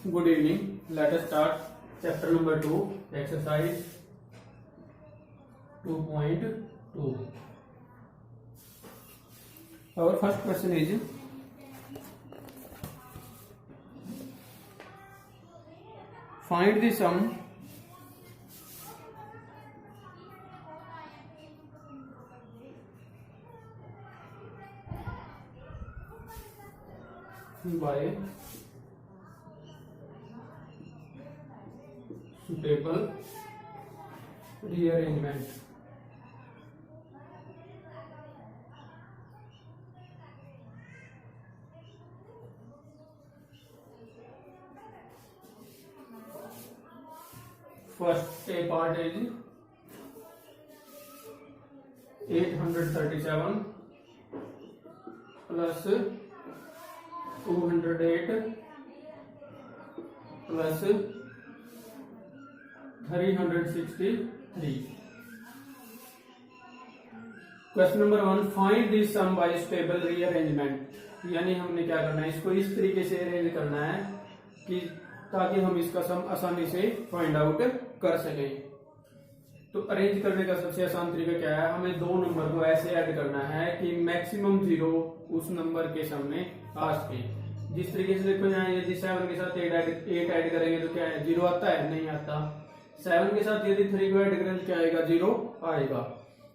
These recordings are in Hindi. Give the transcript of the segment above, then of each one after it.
Good evening. Let us start chapter number 2, exercise 2.2. Our first question is, find the sum by suitable rearrangement. First A part is 837 plus 208 plus 363. Question number 1, find this sum by stable rearrangement. यानी हमने क्या करना है, इसको इस तरीके से अरेंज करना है कि ताकि हम इसका सम आसानी से फाइंड आउट कर सकें। तो अरेंज करने का सबसे आसान तरीका क्या है, हमें दो नंबर को ऐसे ऐड करना है कि मैक्सिमम जीरो उस नंबर के सामने आ सके। जिस तरीके से देखो यहाँ, यदि 7 के साथ 8 ऐड करेंगे तो क्या है, 0 आता है? नहीं आता। 7 के साथ यदि 3 को ऐड करेंगे तो क्या आएगा? 0 आएगा।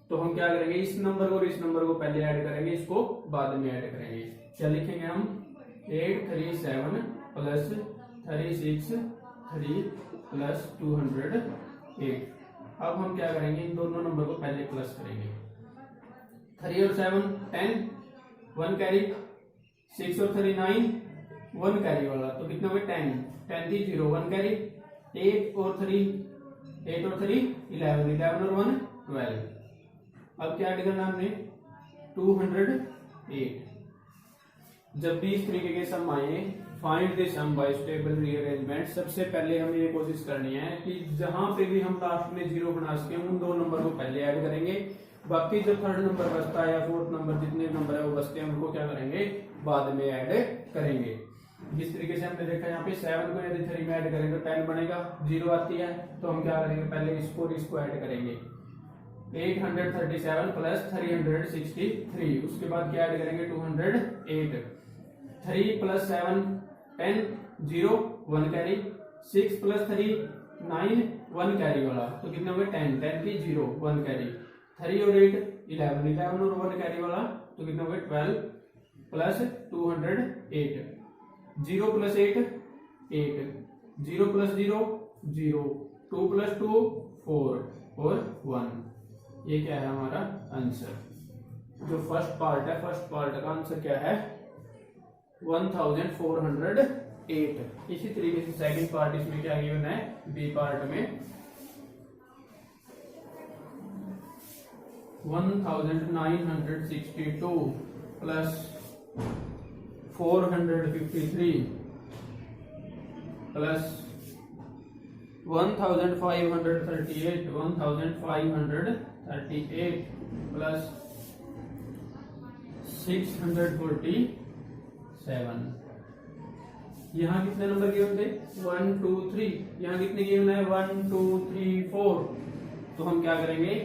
तो हम क्या करेंगे, इस नंबर को और इस नंबर को पहले ऐड करेंगे, इसको बाद में ऐड करेंगे। क्या लिखेंगे हम? 837 प्लस 363 प्लस 208। अब हम क्या करेंगे, इन दोनों नंबर को पहले प्लस करेंगे। 3 और 7 10, 1 कैरी, 6 और 3 9, 1 कैरी वाला, तो कितना हुआ? 10 10 थी 0, 1 कैरी, 8 और 3 11, 11 और 1 12। अब क्या ऐड करना हमने? 208। जब भी इस तरीके के सम आए, find the sum by stable rearrangement, सबसे पहले हमें ये कोशिश करनी है कि जहां पे भी हम लास्ट में 0 बना सके उन दो नंबर को पहले ऐड करेंगे। बाकी जो थर्ड नंबर बचता है या फोर्थ नंबर, जितने नंबर है वो बचते हैं, उनको क्या करेंगे? बाद में ऐड करेंगे। जिस तरीके से हमने देखा, यहाँ पे 7 को यदि 3 में ऐड करेंगे तो 10 बनेगा, 0 आती है, तो हम क्या करेंगे, पहले इसको और इसको ऐड करेंगे। 837 प्लस 363, उसके बाद क्या ऐड करेंगे? 208। 3 प्लस 7 10, 0 1 कैरी, 6 प्लस 3 9, 1 कैरी वाला, तो कितने हो गए? 10 10 की 0 1 कैरी, 3 और 8 11, 11 और 1 कैरी वाला, तो कितने हो गए? 12 प्लस 208। 0 प्लस 8 8, 0 प्लस 0 0, 2 प्लस 2 4 और 1। ये क्या है हमारा आंसर? जो फर्स्ट पार्ट है, फर्स्ट पार्ट का आंसर क्या है? 1408। इसी तरीके से सेकंड पार्ट इसमें क्या गिवन है? बी पार्ट में 1962 प्लस 453 प्लस 1538 प्लस 647। यहाँ कितने नंबर गिवन थे? 1 2 3। यहाँ कितने गिवन है? 1 2 3 4। तो हम क्या करेंगे,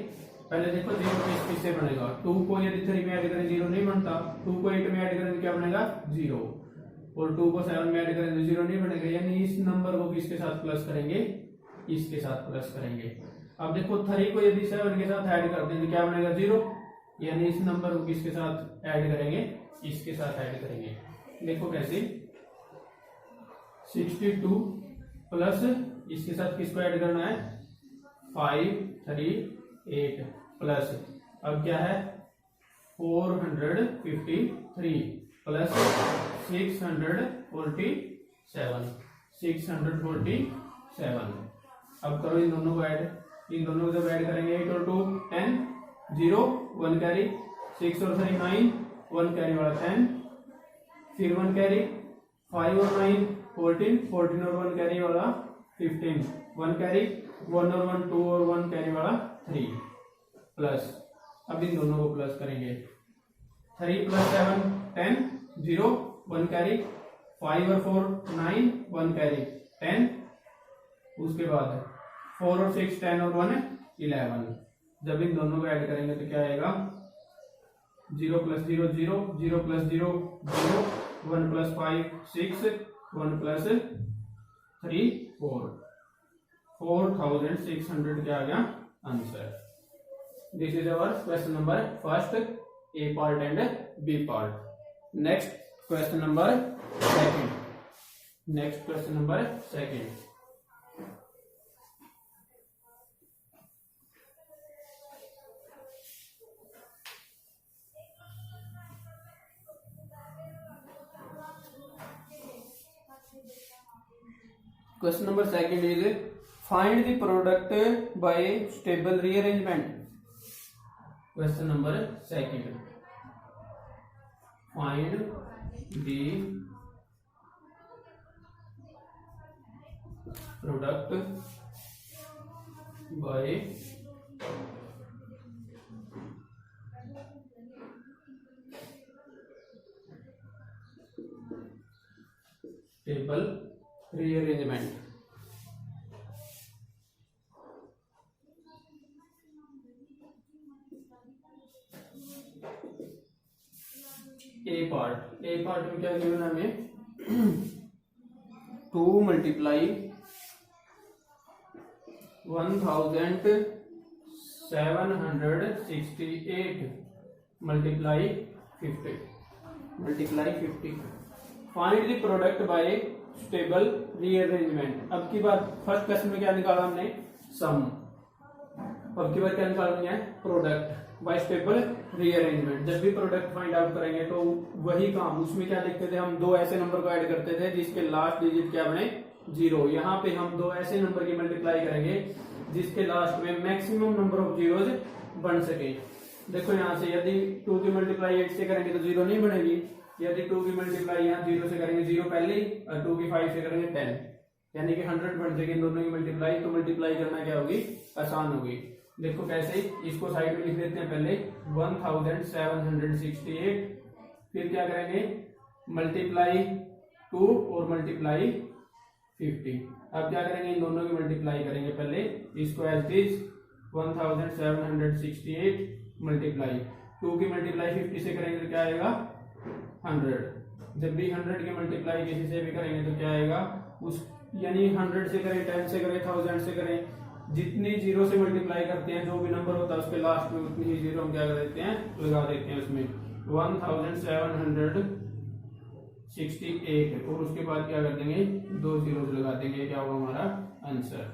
पहले देखो 0 किससे बनेगा? 2 को यदि 3 में ऐड करें 0 नहीं बनता, 2 को 8 में ऐड करें तो क्या बनेगा? 0, और 2 को 7 में ऐड करें तो 0 नहीं बनेगा। यानी इस नंबर को किसके साथ प्लस करेंगे? इसके साथ प्लस करेंगे। अब देखो 3 को यदि 7 के साथ ऐड कर दें तो क्या बनेगा? 0। यानी इस नंबर को किसके साथ ऐड करेंगे? इसके साथ ऐड करेंगे। देखो कैसे, 62 प्लस इसके साथ किसको ऐड करना है? 538 प्लस, अब क्या है? 453 प्लस 647। अब करो इन दोनों को ऐड। इन दोनों को जब ऐड करेंगे, 8 और 2 10, 0 1 कैरी, 6 और 3 9, 1 कैरी वाला 10, फिर 1 कैरी, 5 और 9 14, 14 और 1 कैरी वाला 15, 1 कैरी, 1 और 1 2 और 1 कैरी वाला 3 प्लस, अब इन दोनों को प्लस करेंगे। 3 प्लस 7 10, 0 1 कैरी, 5 और 4 9, 1 कैरी 10, उसके बाद 4 और 6 10 और 1 11। जब इन दोनों को ऐड करेंगे तो क्या आएगा 0 + 0 0, 0 + 0 0, 1 + 5 6, 1 + 3 4, 4600 क्या आ गया answer. This is our question number first, A part and B part. Next question number second. Next question number second. Question number second is find the product by stable rearrangement. Question number second. Find the product by stable rearrangement. A part में क्या गिवन हमें 2 × 1768 × 50 find the product by stable rearrangement. अब की बात फर्स्ट क्वेश्चन में क्या निकाला हमने सम, अब की बार क्या निकालनी है प्रोडक्ट बाय स्टेबल रीअरेंजमेंट। जब भी प्रोडक्ट फाइंड आउट करेंगे तो वही काम, उसमें क्या देखते थे हम दो ऐसे नंबर को ऐड करते थे जिसके लास्ट डिजिट क्या बने 0। यहाँ पे हम दो ऐसे नंबर की मल्टीप्लाई करेंगे जिसके लास्ट में मैक्सिमम नंबर ऑफ जीरोज बन सके। देखो यहाँ से यदि 2 की मल्टीप्लाई 8 से करेंगे तो 0 नहीं बनेगी, यदि 2 की मल्टीप्लाई यहाँ 0 से करेंगे 0 पहले ही, और 2 की 5 से करेंगे 10, यानी कि 100 बन जाएगी इन दोनों की मल्टीप्लाई। तो मल्टीप्लाई करना क्या होगी आसान होगी। देखो कैसे, इसको साइड में लिख देते हैं पहले 1768, फिर क्या करेंगे मल्टीप्लाई 2 और मल्टीप्लाई 50। अब क्या करेंगे इन दोनों की मल्टीप्लाई करेंगे पहले, इसको एज दिस 1768 मल्टीप्लाई 2 की मल्टीप्लाई 50 से करेंगे तो क्या आएगा 100। जब भी 100 की मल्टीप्लाई किसी से भी करेंगे तो क्या आएगा उस, यानी 100 से करें 10 से करें 1000 से करें, जितनी जीरो से मल्टीप्लाई करते हैं जो भी नंबर होता है उसके लास्ट में उतनी ही जीरो हम क्या कर देते हैं लगा देते हैं उसमें 1768 और उसके बाद क्या कर देंगे 2 जीरो लगा देंगे, क्या होगा हमारा आंसर।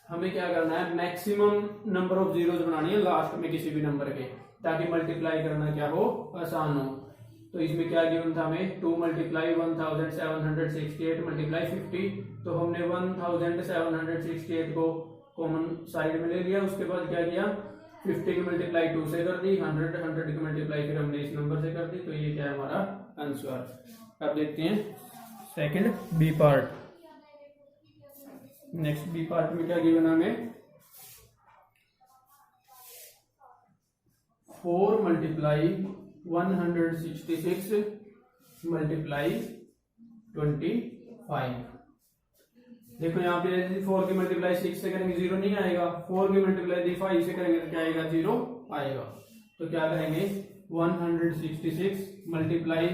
हमें क्या करना है मैक्सिमम नंबर ऑफ जीरोज बनानी है लास्ट में किसी भी नंबर के, ताकि मल्टीप्लाई करना क्या हो आसान हो। तो इसमें क्या गिवन था हमें 2 × 1768 मल्टीप्लाई 50, तो हमने 1768 को कॉमन साइड में ले लिया। उसके बाद क्या किया 50 की मल्टीप्लाई 2 से कर दी, 100 की मल्टीप्लाई फिर हमने इस नंबर से कर दी। तो ये क्या है हमारा आंसर। अब देखते हैं second B part. Next B part में क्या गिवन हमें 4 × 166 मल्टीप्लाई 25। देखो यहाँ पे 4 की मल्टीप्लाई 6 से करेंगे 0 नहीं आएगा, 4 की मल्टीप्लाई 5 से करेंगे तो क्या आएगा 0 आएगा। तो क्या करेंगे 166 मल्टीप्लाई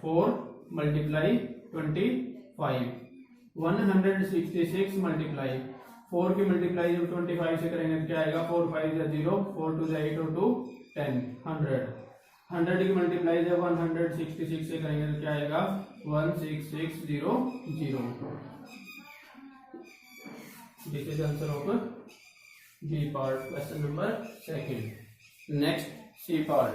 4 मल्टीप्लाई 25, 166 मल्टीप्लाई 4 की मल्टीप्लाई जब 25 से करेंगे तो क्या आएगा 4 5 या 0, 4 2 8 और 2 10, 100 की मल्टीप्लाई जब 166 से करेंगे तो क्या आएगा 16600। This is answer of B part question number second. Next C part.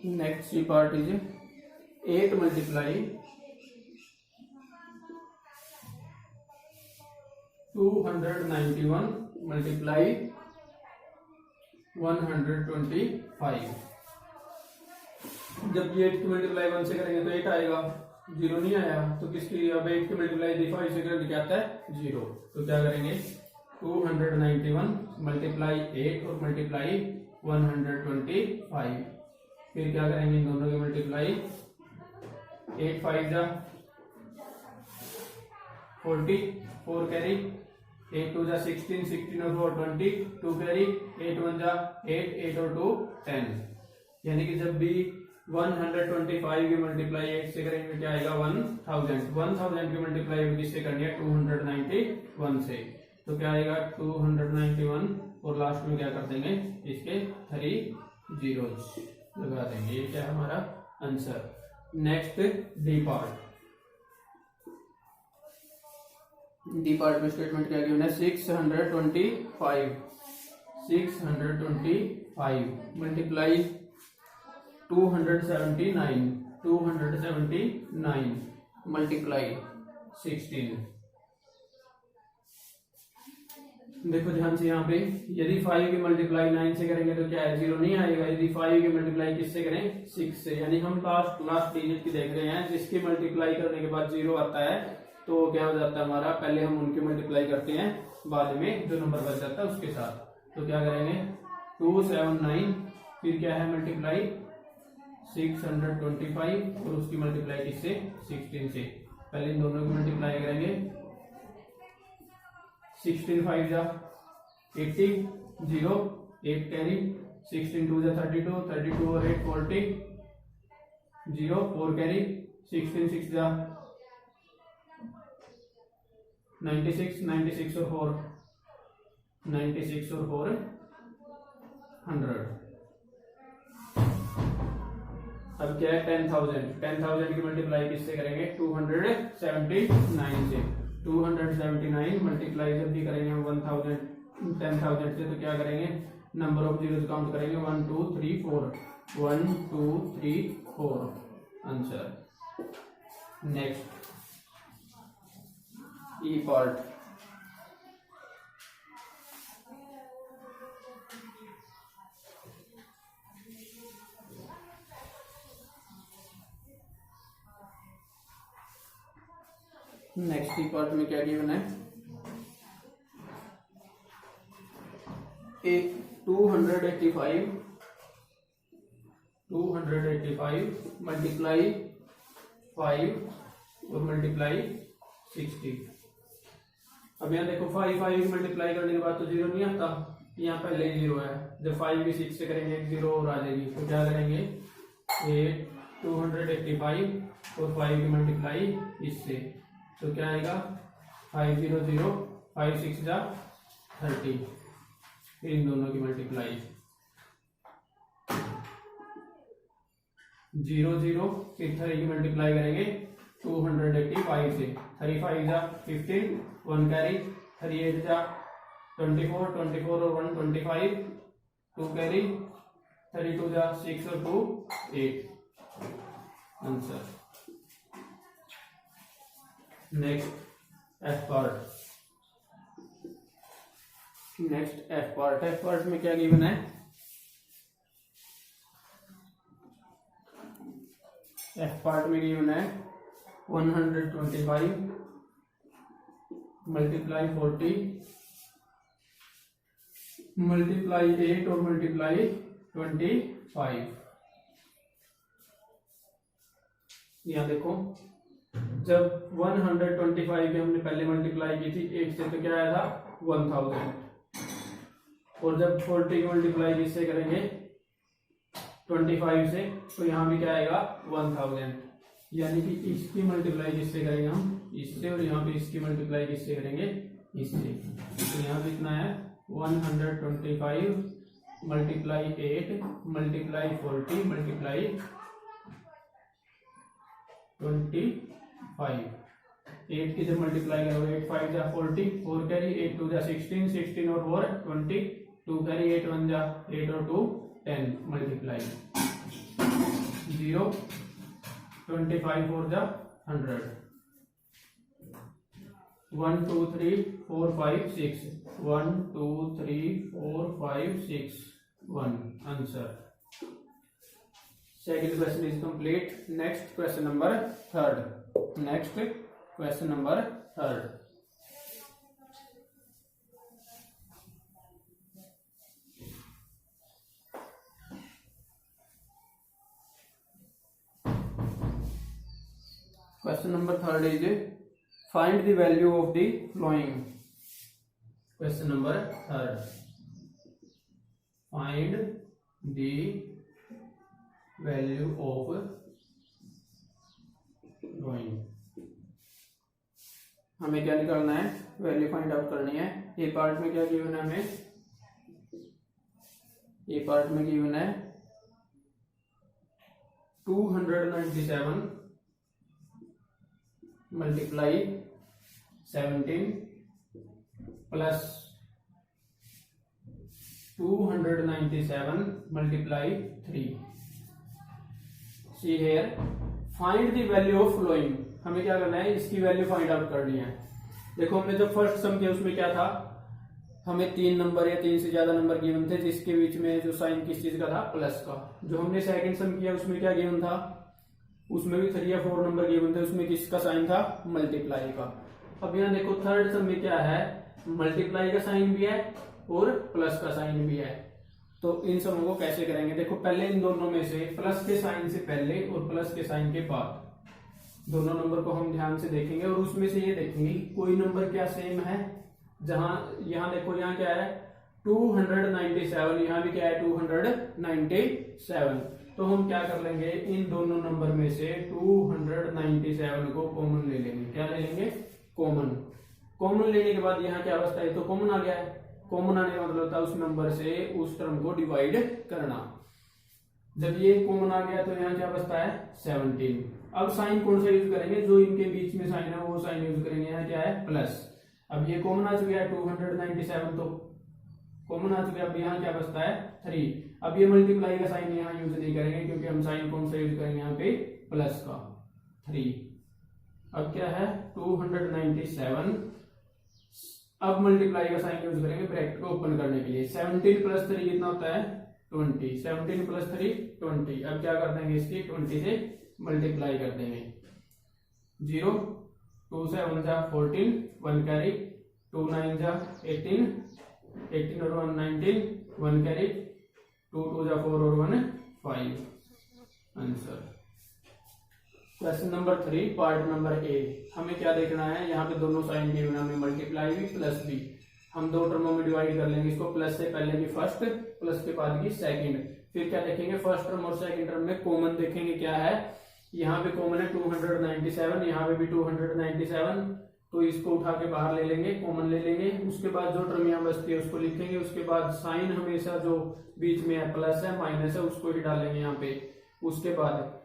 Next C part is 8 multiply 291 multiply 125। जब ये 8 की मल्टीप्लाई 1 से करेंगे तो 8 आएगा, जीरो नहीं आया तो किसकी, अब 8 की मल्टीप्लाई दी 5 से करेंगे क्या आता है 0। तो क्या करेंगे 291 मल्टीप्लाई 8 और मल्टीप्लाई 125, फिर क्या करेंगे इन दोनों की मल्टीप्लाई, 8 5 जा 40, 4 कैरी, 8 2 जा 16, 16 और 4 20, 2 कैरी, 8 1 जा 8, 8 और 2 10। यानी कि जब भी 125 की मल्टीप्लाई 8 से करेंगे क्या आएगा 1000 की मल्टीप्लाई किससे करनी है 291 से, तो क्या आएगा 291 और लास्ट में क्या कर देंगे इसके 3 zeros लगा देंगे। ये क्या है हमारा answer. Next D part, D part में स्टेटमेंट क्या गिवन है 625 मल्टीप्लाई 279 मल्टीप्लाई 16। देखो ध्यान से यहाँ पे, यदि 5 की मल्टीप्लाई 9 से करेंगे तो क्या है 0 नहीं आएगा। यदि 5 की मल्टीप्लाई किससे करें 6 से, यानी हम लास्ट डिजिट की देख रहे हैं, जिसकी मल्टीप्लाई करने के बाद 0 आता है तो क्या हो जाता है हमारा, पहले हम उनकी मल्टीप्लाई करते हैं, बाद में जो नंबर बच जाता है उसके साथ। तो क्या करेंगे 279, फिर क्या है मल्टीप्लाई 625 और उसकी मल्टीप्लाई किससे 16 से। पहले इन दोनों की मल्टीप्लाई करेंगे, 16 5 जा 80, 0 8 कैरी, 16 2 जा 32, 32 और 8 40, 0 4 कैरी, 16 6 जा 96, 96 और 4 96 और 4 100। अब क्या है 10,000 की मल्टीप्लाई किससे करेंगे 279 से। 279 मल्टीप्लाई जब भी करेंगे हम 10,000 से तो क्या करेंगे नंबर ऑफ जीरोस काउंट करेंगे 1 2 3 4 1 2 3 4 आंसर। नेक्स्ट ई पार्ट, नेक्स्ट ई पार्ट में क्या गिवन है 285 मल्टीप्लाई 5 और मल्टीप्लाई 60। अब यहाँ देखो 5 की मल्टीप्लाई करने के बाद तो 0 नहीं आता, यहाँ पहले ही 0 है। जब 5 भी 6 से करेंगे 1 0 और आ जाएगी, तो क्या करेंगे 285 और 5 की मल्टीप्लाई इससे, तो क्या आएगा 500 5 6 जा 30, फिर इन दोनों की मल्टीप्लाई 0 0, फिर 3 की मल्टीप्लाई करेंगे 285 से, 3 5 जा 15, 1 कैरी, 3 8 जा 24 24 और 1 25, 2 कैरी, 3 2 जा 6 और 2 8 आंसर। नेक्स्ट एफ पार्ट में क्या गिवन है एफ पार्ट में गिवन है 125 मल्टीप्लाई 40 मल्टीप्लाई 8 और मल्टीप्लाई 25। यहाँ देखो जब 125 की हमने पहले मल्टीप्लाई की थी 8 से तो क्या आया था 1000, और जब 40 की मल्टीप्लाई किससे करेंगे 25 से तो यहाँ भी क्या आएगा 1000, यानी कि इसकी मल्टीप्लाई किससे करेंगे हम इससे, और यहाँ पे इसकी मल्टीप्लाई किससे करेंगे इससे। तो यहाँ पे कितना है 125 मल्टीप्लाई 8 मल्टीप्लाई 40 मल्टीप्लाई 25। 8 की जब मल्टीप्लाई करोगे 8 5 जा 40, 4 कैरी, 8 2 जा 16, 16 और 4 20, 2 कैरी, 8 1 जा 8 और 2 10 मल्टीप्लाई 0, 25 4 जा 100, 1 2 3 4 5 6, 1 2 3 4 5 6 1 answer. Second question is complete. Next question number third. Next question number third. Question number third is find the value of the following. Question number third, find the value of following. हमें क्या निकालना है? वैल्यू फाइंड आउट करनी है। ए पार्ट में क्या गिवन है हमें? ए पार्ट में गिवन है 297 multiply 17 plus 297 multiply 3। See here find the value of following. हमें क्या करना है? इसकी वैल्यू फाइंड आउट करनी है। देखो हमने जब फर्स्ट सम किया उसमें क्या था, हमें 3 नंबर या 3 से ज्यादा नंबर गिवन थे जिसके बीच में जो साइन किस चीज का था? प्लस का। जो हमने सेकंड सम किया उसमें क्या गिवन था? उसमें भी 3 या 4 नंबर गिवन थे, उसमें किसका साइन था? मल्टीप्लाई का। अब यहाँ देखो थर्ड सम में क्या है? मल्टीप्लाई का साइन भी है और प्लस का साइन भी है। तो इन समों को कैसे करेंगे? देखो पहले इन दोनों में से प्लस के साइन से पहले और प्लस के साइन के बाद दोनों नंबर को हम ध्यान से देखेंगे और उसमें से ये देखेंगे कोई नंबर क्या सेम है। जहां यहाँ देखो, यहाँ क्या है? 297, यहाँ भी क्या है? 297। तो हम क्या कर लेंगे? इन दोनों नंबर में से 297 को कॉमन ले लेंगे। क्या ले लेंगे? कॉमन। कॉमन लेने के बाद यहाँ क्या बचता है? तो कॉमन आ गया है। कॉमन आने का मतलब होता है उस नंबर से उस टर्म को डिवाइड करना। जब ये कॉमन आ गया तो यहाँ क्या बचता है? 17। अब साइन कौन सा यूज करेंगे? जो इनके बीच में साइन है वो साइन यूज करेंगे। यहाँ क्या है? प्लस। अब ये कॉमन आ चुका है 297, तो कॉमन आ चुका है। अब यहाँ क्या बचता है? 3। अब ये मल्टीप्लाई का साइन यहाँ यूज नहीं करेंगे क्योंकि हम साइन कौन सा यूज करेंगे? यहाँ पे प्लस का 3। अब क्या है? 297। अब मल्टीप्लाई का साइन यूज करेंगे ब्रैकेट को ओपन करने के लिए। 17 प्लस 3 कितना होता है? 20। 17 प्लस 3 20। अब क्या कर देंगे? इसकी 20 से मल्टीप्लाई कर देंगे। 0 2 7 जा 14, 1 कैरी, 2 9 जा 18, 18 और 1 19, 1 कैरी, 2 2 जा 4 और 1 5। Answer. Question number 3 part number A. हमें क्या देखना है? यहाँ पे दोनों साइन गिवन है, हमें मल्टीप्लाई भी प्लस भी। हम दो टर्मों में डिवाइड कर लेंगे इसको। प्लस से पहले की फर्स्ट, प्लस के बाद की सेकंड। फिर क्या देखेंगे? फर्स्ट टर्म और सेकंड टर्म में कॉमन देखेंगे क्या है। यहाँ पे कॉमन है 297, यहाँ पे भी 297, तो इसको उठा के बाहर ले लेंगे, कॉमन ले लेंगे। उसके बाद जो टर्म यहाँ बचती है उसको लिखेंगे। उसके बाद साइन हमेशा जो बीच में है प्लस है माइनस है उसको ही डालेंगे यहाँ पे। उसके बाद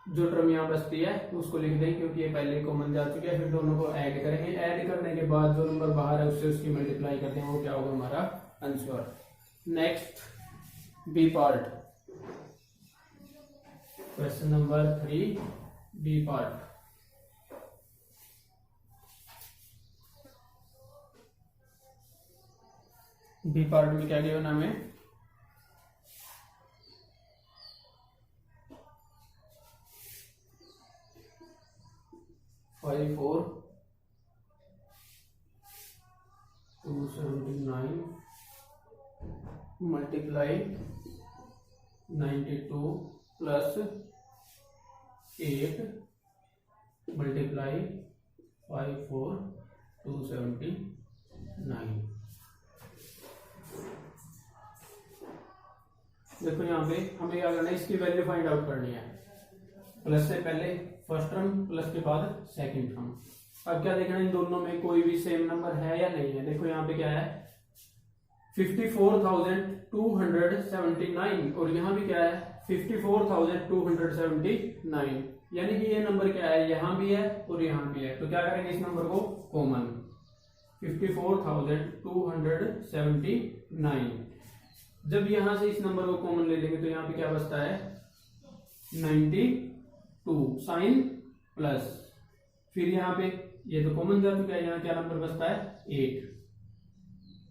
जो टर्म यहाँ बचती है उसको लिख देंगे क्योंकि ये पहले कॉमन जा चुकी है। फिर दोनों को ऐड करेंगे। ऐड करने के बाद जो नंबर बाहर है उससे उसकी मल्टीप्लाई करते हैं, वो क्या होगा? हमारा answer. Next B part. Question number 3 B part. B part में क्या गिवन हमें? Five 4 279 multiply 92 plus 8 multiply 5 4 279। देखो यहाँ पे हमें क्या करना है? इसकी वैल्यू फाइंड आउट करनी है। प्लस से पहले फर्स्ट टर्म, प्लस के बाद सेकंड टर्म। अब क्या देखना है? इन दोनों में कोई भी सेम नंबर है या नहीं है। देखो यहाँ पे क्या है? 54,279 और यहाँ भी क्या है? 54,279। यानी कि ये नंबर क्या है? यहाँ भी है और यहाँ भी है। तो क्या करेंगे? इस नंबर को कॉमन। 54,279। जब यहां से इस नंबर को कॉमन ले लेंगे तो यहाँ पे क्या बचता है? 92 साइन प्लस। फिर यहाँ पे ये तो कॉमन जा चुका है, यहाँ क्या नंबर बचता है? 8।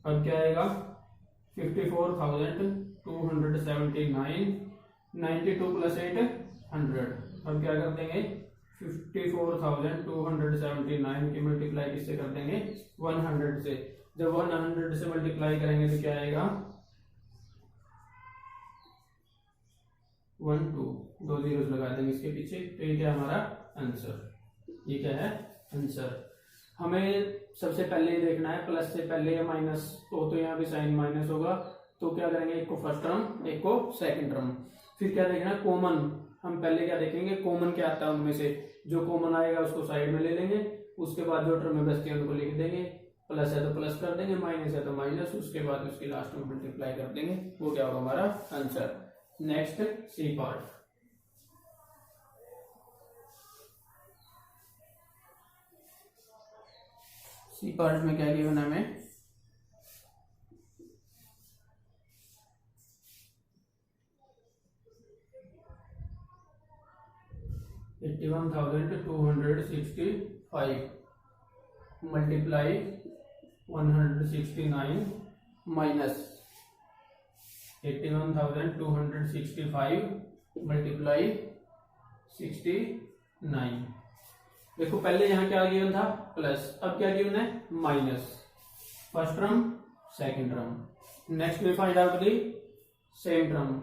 अब क्या आएगा? 54,279 92 प्लस 8 100। अब क्या कर देंगे 54,279 की मल्टीप्लाई किससे कर देंगे 100 से। जब 100 से मल्टीप्लाई करेंगे तो क्या आएगा 1 2 दो जीरोस लगा देंगे इसके पीछे। तो ये क्या हमारा आंसर, ये क्या है आंसर। हमें सबसे पहले ही देखना है प्लस से पहले या माइनस हो तो यहाँ भी साइन माइनस होगा। तो क्या करेंगे एक को फर्स्ट टर्म एक को सेकंड टर्म। फिर क्या देखना कॉमन, हम पहले क्या देखेंगे कॉमन क्या आता है उनमें से, जो कॉमन आएगा उसको साइड में ले लेंगे। उसके बाद जो टर्म में बचती है उनको लिख देंगे, प्लस है तो प्लस कर देंगे, माइनस है तो माइनस, उसके बाद उसकी लास्ट में मल्टीप्लाई कर देंगे। वो क्या होगा हमारा answer. Next C part. C part में क्या गिवन है हमें 81,265 मल्टीप्लाई 169 माइनस 81,265 मल्टीप्लाई 69। देखो पहले यहां क्या गिवन था प्लस, अब क्या गिवन है minus. First term second term. Next में find out the same term,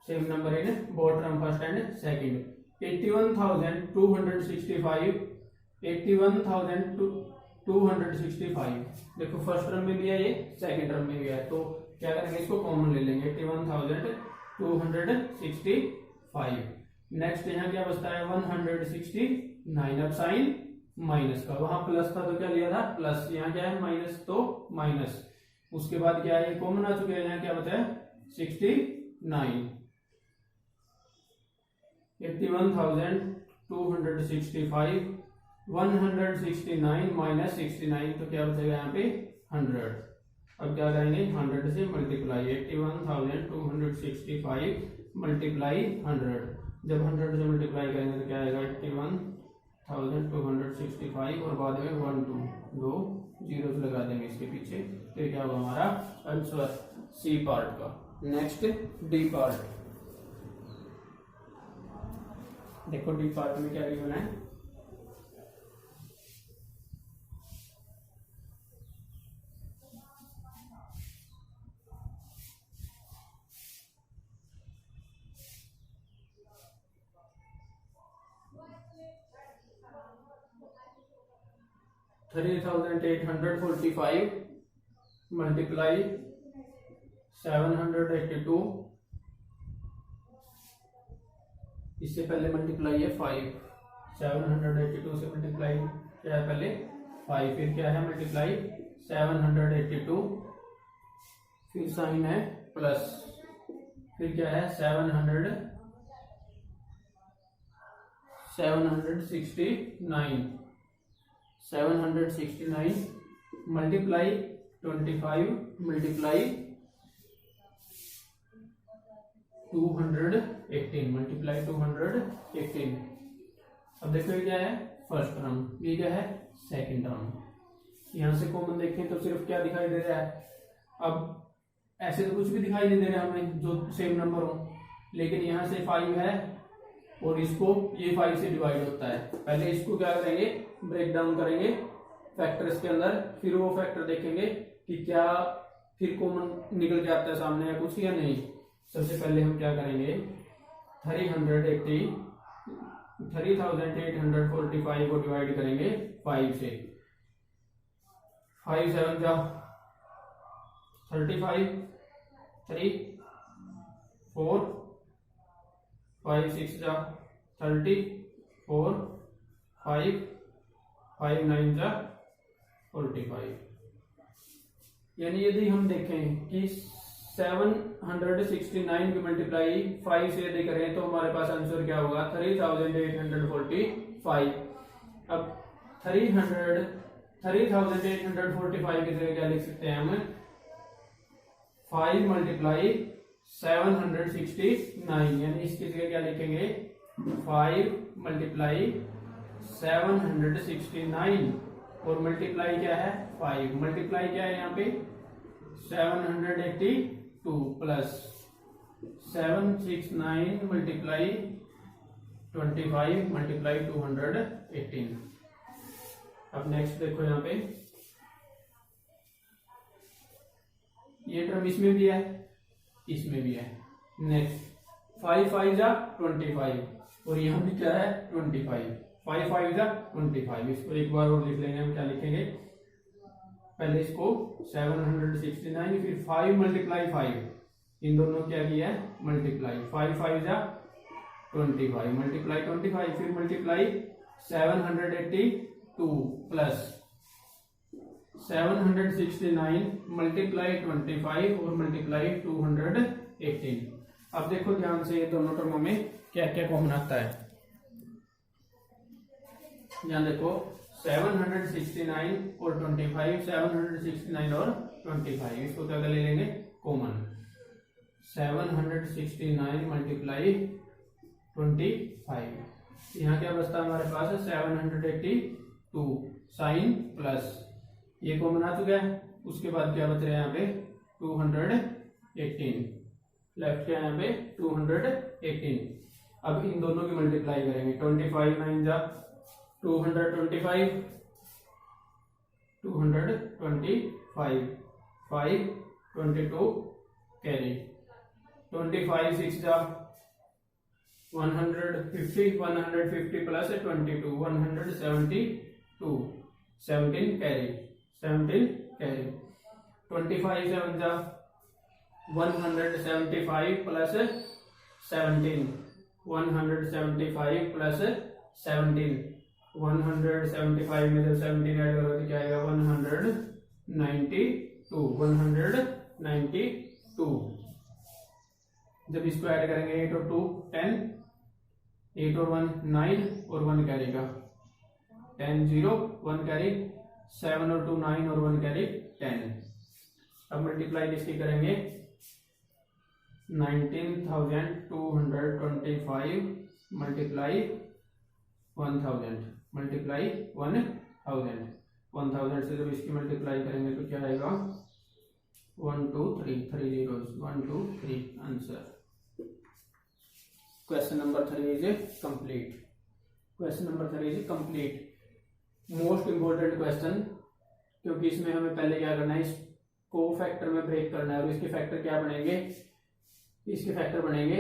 same number in both term first and second. 81,265 81,265 देखो फर्स्ट टर्म में भी है ये सेकंड टर्म में भी है। तो क्या करेंगे इसको कॉमन ले लेंगे 81,265। नेक्स्ट यहाँ क्या बचता है 169। अब साइन माइनस का, वहां प्लस था तो क्या लिया था प्लस, यहाँ क्या है माइनस तो माइनस। उसके बाद क्या है कॉमन आ चुके हैं, यहाँ क्या बचा है 69। 81,265 169 माइनस 69 तो क्या बचेगा यहाँ पे 100। अब क्या करेंगे 100 से मल्टीप्लाई 81,265 मल्टीप्लाई 100। जब 100 से मल्टीप्लाई करेंगे तो क्या आएगा 81,265 और बाद में 1 2 दो जीरो लगा देंगे इसके पीछे। तो क्या होगा हमारा आंसर सी पार्ट का। Next D part. देखो डी पार्ट में क्या गिवन है 3,845 मल्टीप्लाई 782। इससे पहले मल्टीप्लाई है 5। 782 से मल्टीप्लाई क्या है पहले 5, फिर क्या है मल्टीप्लाई 782, फिर साइन है प्लस, फिर क्या है 769 मल्टीप्लाई 25 मल्टीप्लाई 218 मल्टीप्लाई 218। अब देखो ये क्या है फर्स्ट टर्म, ये क्या है सेकंड टर्म। यहां से कॉमन देखें तो सिर्फ क्या दिखाई दे रहा है, अब ऐसे तो कुछ भी दिखाई नहीं दे रहा हमें जो सेम नंबर हो, लेकिन यहां से 5 है और इसको ये 5 से डिवाइड होता है। पहले इसको क्या करेंगे ब्रेक डाउन करेंगे फैक्टर्स के अंदर, फिर वो फैक्टर देखेंगे कि क्या फिर कॉमन निकल के आता है सामने या कुछ या नहीं। सबसे पहले हम क्या करेंगे 3,845 को डिवाइड करेंगे 5 से। 5 7 जा 35, 3 4 5 6 जा 34, 5 5 9 जा 45। यानी यदि हम देखें कि 769 की मल्टीप्लाई 5 से यदि करें तो हमारे पास आंसर क्या होगा 3,845। अब 3,845 की जगह क्या लिख सकते हैं हम 5 मल्टीप्लाई 769, यानी इसकी जगह क्या लिखेंगे 5 मल्टीप्लाई 769 और मल्टीप्लाई क्या है 5, मल्टीप्लाई क्या है यहाँ पे 782 प्लस 769 मल्टीप्लाई 25 मल्टीप्लाई 218। अब नेक्स्ट देखो यहाँ पे ये टर्म इसमें भी है, इसमें भी है। नेक्स्ट 5 5 जा 25 और यहाँ भी क्या है 25, 5 5 जा 25। इसको एक बार और लिख लेंगे हम, क्या लिखेंगे पहले इसको 769 फिर 5 मल्टीप्लाई 5, इन दोनों क्या किया है मल्टीप्लाई, 5 5 जा 25 मल्टीप्लाई 25 फिर मल्टीप्लाई 782 प्लस 769 मल्टीप्लाई 25 और मल्टीप्लाई 218। अब देखो ध्यान से ये दोनों टर्मों में क्या क्या कॉमन आता है। यहाँ देखो 769 और 25, 769 और 25, इसको क्या ले लेंगे कॉमन, 769 मल्टीप्लाई 25। यहाँ क्या बचता है हमारे पास 782 साइन प्लस ये कॉमन आ चुका है। उसके बाद क्या बच रहा है यहाँ पे 218, लेफ्ट क्या है यहाँ पे 218। अब इन दोनों की मल्टीप्लाई करेंगे, 25 9 जा 225, 225 5 22 कैरी, 25 6 जा 150, 150 प्लस 22 172, 17 कैरी, 17 कैरी, 25 7 जा 175 प्लस 17, 175 प्लस 17, 175 में जब 17 ऐड करो तो क्या आएगा 192, 192। जब इसको ऐड करेंगे 8 और 2 10, 8 और 1 9 और 1 कैरी का 10 0 1 कैरी, 7 और 2 9 और 1 कैरी 10। अब मल्टीप्लाई किसकी करेंगे 19,225 मल्टीप्लाई 1000 मल्टीप्लाई 1000 से जब इसकी मल्टीप्लाई करेंगे तो क्या आएगा 1 2 3 3 zeros 1 2 3 answer. Question number 3 is complete. Question number 3 is complete, most important question, क्योंकि इसमें हमें पहले क्या करना है इसको फैक्टर में ब्रेक करना है। और इसके फैक्टर क्या बनेंगे, इसके फैक्टर बनेंगे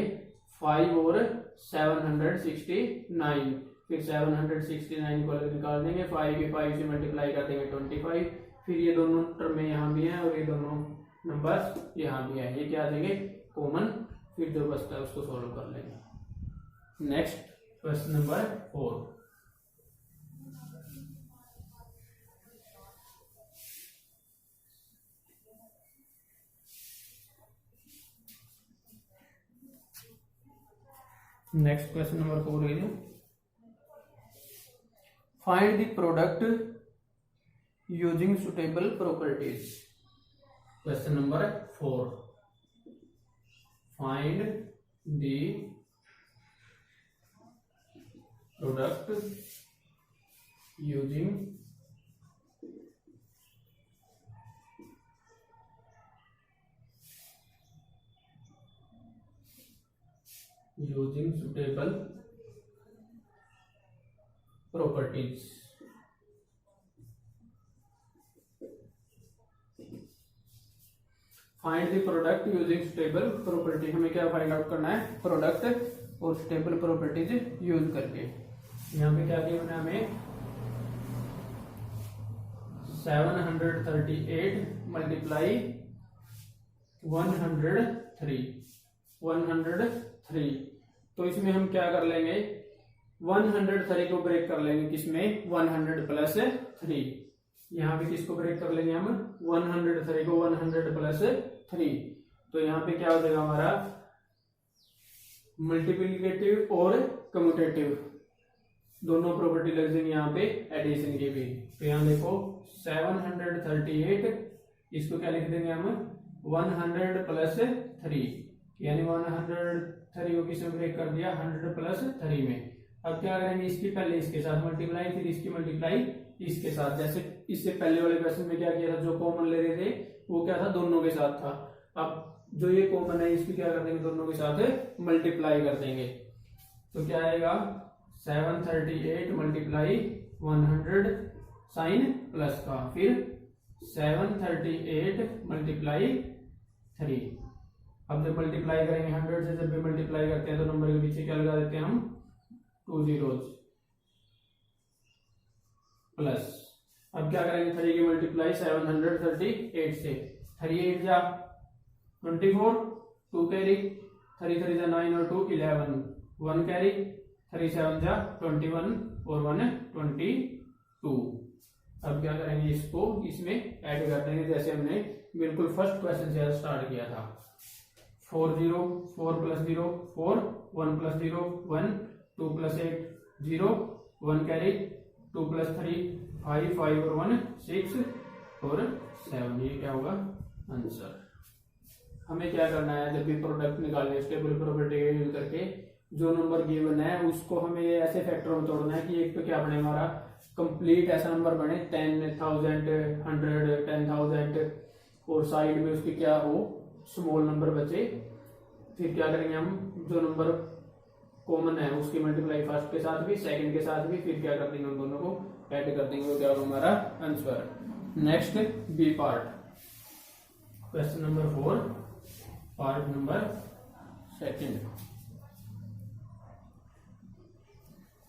5 और 769, फिर 769 को अलग निकाल देंगे, 5 के 5 से मल्टीप्लाई कर देंगे 25, फिर ये दोनों टर्म में यहाँ भी हैं और ये दोनों नंबर यहाँ भी है, ये क्या आ जाएंगे कॉमन, फिर जो बचता है उसको सॉल्व कर लेंगे। Next question number 4। Next question number 4 is find the product using suitable properties। Question number 4, find the product using suitable properties। Find the product using suitable property, हमें क्या फाइंड आउट करना है प्रोडक्ट और सुटेबल प्रॉपर्टीज यूज करके। यहाँ पे क्या किया मैंने, हमें 738 मल्टीप्लाई 103, तो इसमें हम क्या कर लेंगे 103 को ब्रेक कर लेंगे किसमें 100 प्लस 3। यहाँ पे किसको ब्रेक कर लेंगे हम 103 को 100 प्लस 3, तो यहाँ पे क्या हो जाएगा हमारा मल्टीप्लिकेटिव और कम्यूटेटिव दोनों प्रॉपर्टी लग जाएंगे यहाँ पे एडिशन की भी। तो यहाँ देखो 738, इसको क्या लिख देंगे हम 100 प्लस 3, यानी 103 को किसमें ब्रेक कर दिया 100 प्लस 3 में। अब क्या करेंगे इसकी पहले इसके साथ मल्टीप्लाई, फिर इसकी मल्टीप्लाई इसके साथ। जैसे इससे पहले वाले क्वेश्चन में क्या किया था, जो कॉमन ले रहे थे वो क्या था दोनों के साथ था। अब जो ये कॉमन है इसकी क्या कर देंगे, दोनों के साथ मल्टीप्लाई कर देंगे। तो क्या आएगा 738 मल्टीप्लाई 100 साइन प्लस का, फिर 738 मल्टीप्लाई 3। अब जब मल्टीप्लाई करेंगे 100 से, जब भी मल्टीप्लाई करते हैं तो नंबर के पीछे क्या लगा देते हैं हम 2 zeros प्लस। अब क्या करेंगे 3 की मल्टीप्लाई 738 से, 3 8 जा 24, 2 कैरी, 3 3 जा 9 और 2 11, 1 कैरी, 3 7 जा 21 और 1 22। अब क्या करेंगे इसको इसमें ऐड कर देंगे जैसे हमने बिल्कुल फर्स्ट क्वेश्चन से स्टार्ट किया था। 4 0, 4 plus 0 4, 1 plus 0 1, 2 plus 8 0, 1 carry, 2 plus 3 5, 5 और 1 6 और 7। ये क्या होगा आंसर। हमें क्या करना है, जब भी प्रोडक्ट निकालने स्टेबल प्रॉपर्टी का यूज करके जो नंबर गिवन है उसको हमें ऐसे फैक्टर में तोड़ना है कि एक तो क्या बने हमारा कंप्लीट ऐसा नंबर बने 10,000 100 10,000 और साइड में उसके क्या हो स्मॉल नंबर बचे। फिर क्या करेंगे हम जो नंबर कॉमन है उसकी मल्टीप्लाई फर्स्ट के साथ भी सेकंड के साथ भी, फिर क्या कर देंगे उन दोनों को ऐड कर देंगे, वो क्या होगा हमारा answer. Next B part, question number 4 part number 2।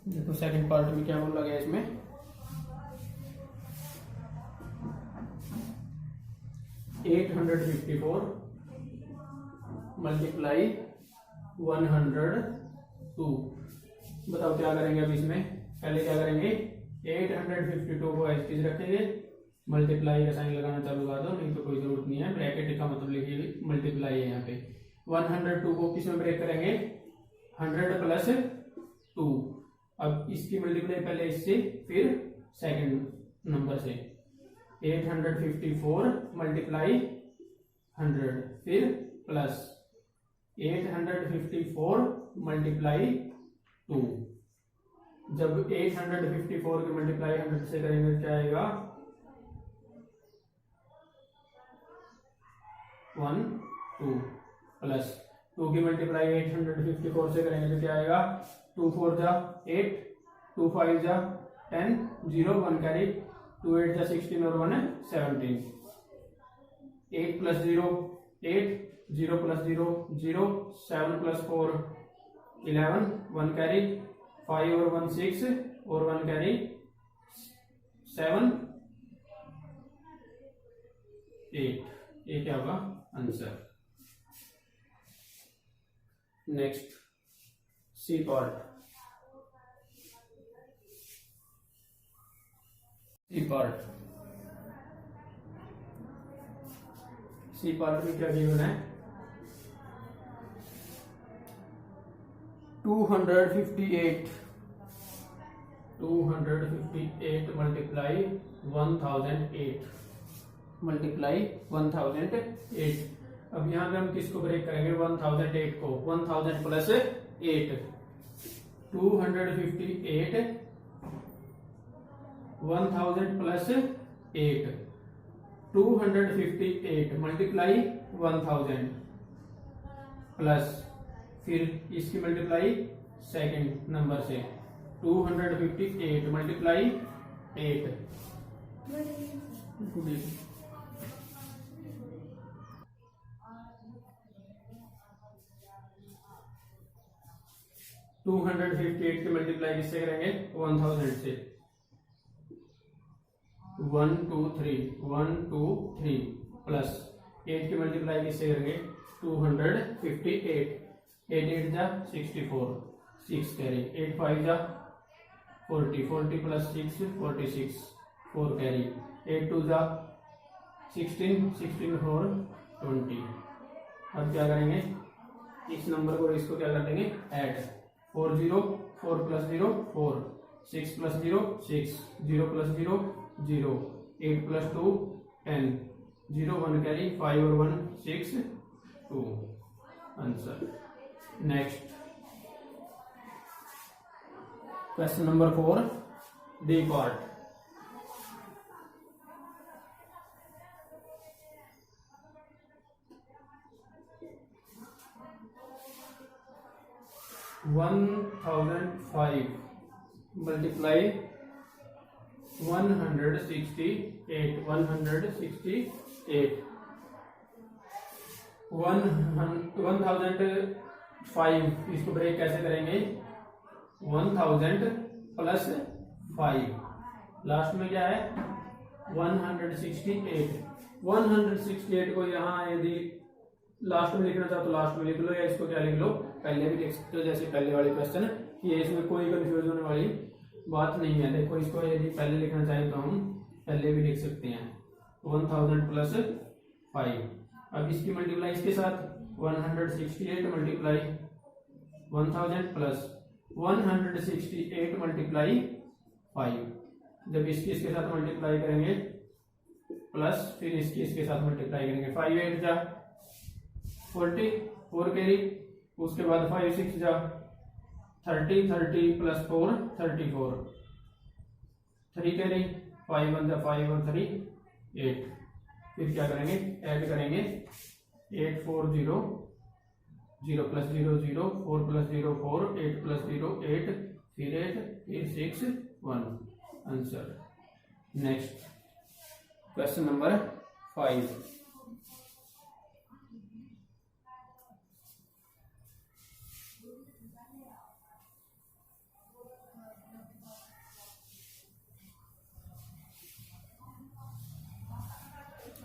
देखो सेकंड पार्ट में क्या बोला गया इसमें, $854 मल्टीप्लाई 102। बताओ क्या करेंगे अब इसमें। पहले क्या करेंगे 852 को एज चीज रखेंगे, मल्टीप्लाई का साइन लगाना चालू कर दो, नहीं तो कोई जरूरत नहीं है, ब्रैकेट का मतलब लिखिए मल्टीप्लाई है यहाँ पे। 102 को किस में ब्रेक करेंगे 100 प्लस 2। अब इसकी मल्टीप्लाई पहले इससे फिर सेकंड नंबर से, 854 मल्टीप्लाई 100 फिर प्लस 854 मल्टीप्लाई 2। जब 854 की मल्टीप्लाई 100 से करेंगे क्या आएगा 1 2 प्लस 2 की मल्टीप्लाई 854 से करेंगे तो क्या आएगा 2 4 जा 8, 2 5 जा 10, 0 1 कैरी, 2 8 जा 16 और 1 17। 8 प्लस 0 8, 0 प्लस 0 0, 7 प्लस 4 11, 1 कैरी, 5 और 1 6 और 1 कैरी 7 8। ये क्या होगा answer. Next C part, C part में क्या गिवन है 258 मल्टीप्लाई 1008 मल्टीप्लाई 1008। अब यहां पे हम किसको ब्रेक करेंगे 1008 को, 1000 प्लस 8, 258 1000 प्लस 8, 258 मल्टीप्लाई 1000 प्लस फिर इसकी मल्टीप्लाई सेकंड नंबर से 258 मल्टीप्लाई 8। 258 की मल्टीप्लाई किससे करेंगे 1000 से, 1 2 3 1 2 3 प्लस 8 की मल्टीप्लाई किससे करेंगे 258, 8 8 जा 64, 6 कैरी, 8 5 जा 40, 40 प्लस 6 46, 4 कैरी, 8 2 जा 16, 16 4 20। अब क्या करेंगे इस नंबर को इसको क्या कर देंगे add, 4 0 4 plus 0 4, 6 plus 0 6, 0 plus 0 0, 8 plus 2 10, 0 1 carry, 5 और 1 6 2 answer. Next question number 4 D part, 1005 multiply 168 1005 इसको ब्रेक कैसे करेंगे 1000 प्लस 5 लास्ट में क्या है 168 को यहाँ यदि लास्ट में लिखना चाहो तो लास्ट में लिख लो या इसको क्या लिख लो पहले भी लिख सकते हो जैसे पहले वाले क्वेश्चन कि इसमें कोई कंफ्यूज होने वाली बात नहीं है। देखो इसको यदि पहले लिखना चाहें तो हम पहले भी लिख सकते हैं 1000 प्लस 5। अब इसकी मल्टीप्लाई इसके साथ 168 मल्टीप्लाई 1000 प्लस 168 मल्टीप्लाई 5। जब इसके साथ मल्टीप्लाई करेंगे प्लस फिर इसके साथ मल्टीप्लाई करेंगे 5 8 जा 44 कैरी उसके बाद 5 6 जा 30 प्लस 4 34 3 कैरी 5 1 जा 5 और 3 8। फिर क्या करेंगे ऐड करेंगे 8 4 0 0 प्लस 0 0 4 प्लस 0 4 8 प्लस 0 8 फिर 6 1 answer. Next question number 5।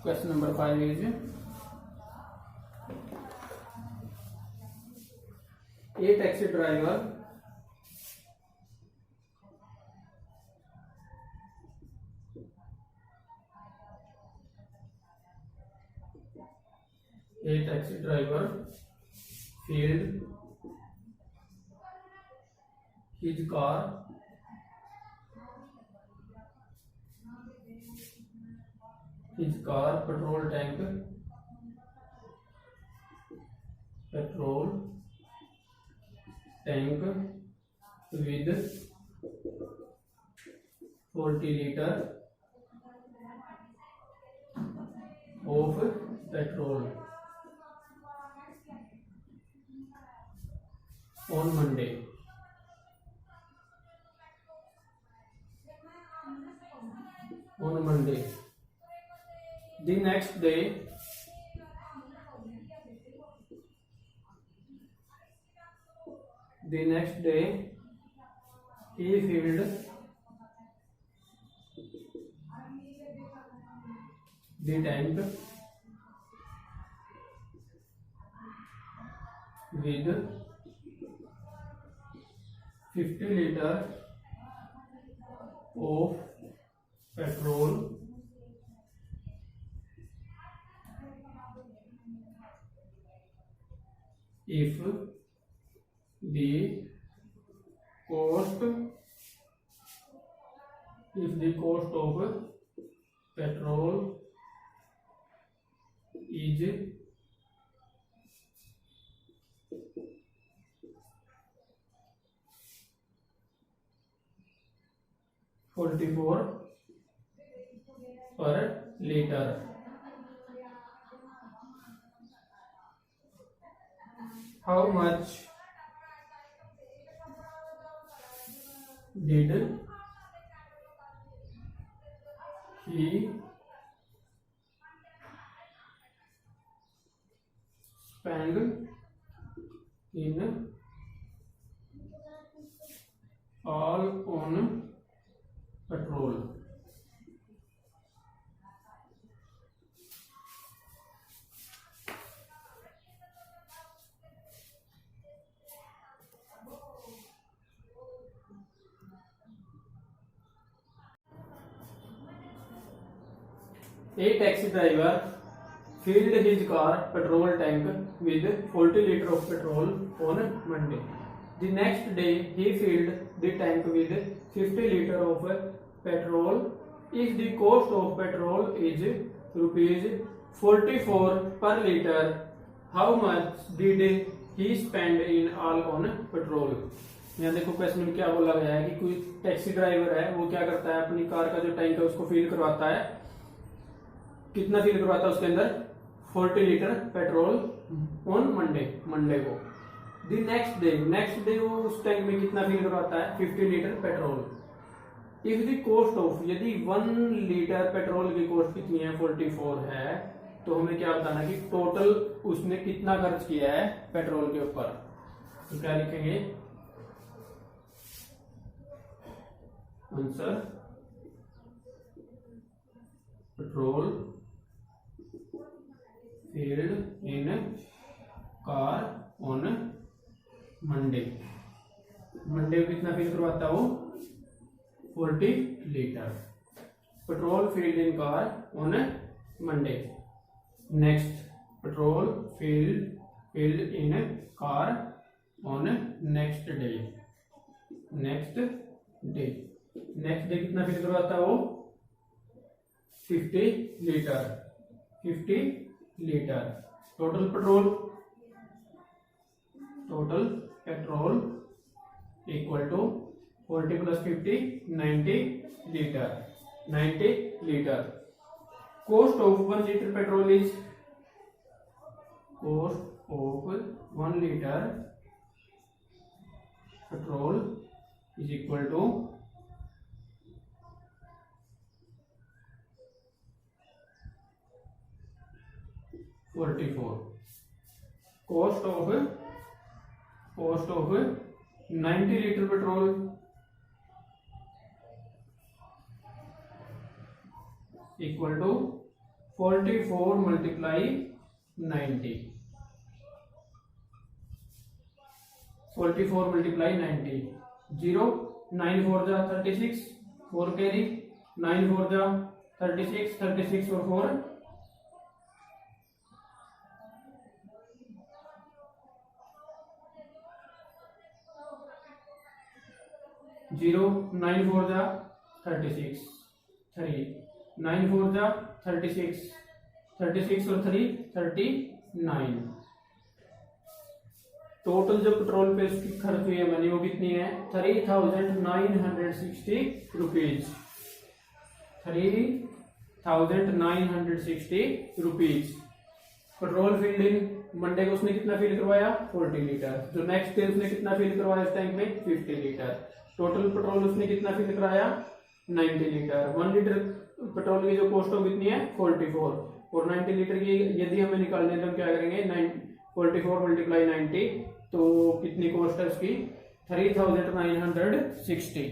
Question number 5 is a taxi driver filled his car petrol tank with 40 liter of petrol on Monday. The next day he filled the tank with 50 liter of petrol if the cost of petrol is 44 per liter. How much did he spend in all on petrol? A taxi driver filled his car petrol tank with 40 liter of petrol on Monday. The next day he filled the tank with 50 liter of petrol. If the cost of petrol is rupees 44 per liter, how much did he spend in all on petrol? यहाँ देखो क्वेश्चन में क्या बोला गया है कि कोई टैक्सी ड्राइवर है वो क्या करता है अपनी कार का जो टैंक है उसको फिल करवाता है। कितना फिल करवाता है उसके अंदर 40 लीटर पेट्रोल ऑन मंडे को। द नेक्स्ट डे वो उस टैंक में कितना फिल करवाता है 50 litre petrol. If the cost of, यदि 1 लीटर पेट्रोल की कॉस्ट कितनी है 44 है, तो हमें क्या बताना कि टोटल उसने कितना खर्च किया है पेट्रोल के ऊपर। तो क्या लिखेंगे answer petrol filled in car on Monday को कितना फिल करवाता है वो 40 litre. Petrol filled in car on Monday. Next petrol filled in car on next day कितना फिल करवाता है वो 50 litre. Total petrol equal to 40 प्लस 50 90 litre. Cost of 1 litre petrol is, cost of 1 litre petrol is equal to 44। Cost of 90 litre petrol equal to 44 multiply 90। 44 multiply 90। 0 9 4 जा 36, 4 कैरी 9 4 जा 36, 36 और 4 0 9 4 जा 36, 3 9 4 जा 36, 36 और 3 39। टोटल जो पेट्रोल पे उसकी खर्च हुई है मनी वो कितनी है 3960 रुपीज। 3960 रुपीज। पेट्रोल फील्ड इन मंडे को उसने कितना फिल करवाया 40 लीटर। जो नेक्स्ट डे उसने कितना फिल करवाया इस टैंक में 50 लीटर। टोटल पेट्रोल उसने कितना फिल कराया 90 लीटर। 1 लीटर पेट्रोल की जो कॉस्ट हो कितनी है 44 और 90 लीटर की यदि हमें निकालने तो हम क्या करेंगे 44 मल्टीप्लाई 90 तो कितनी कॉस्ट है उसकी 3960।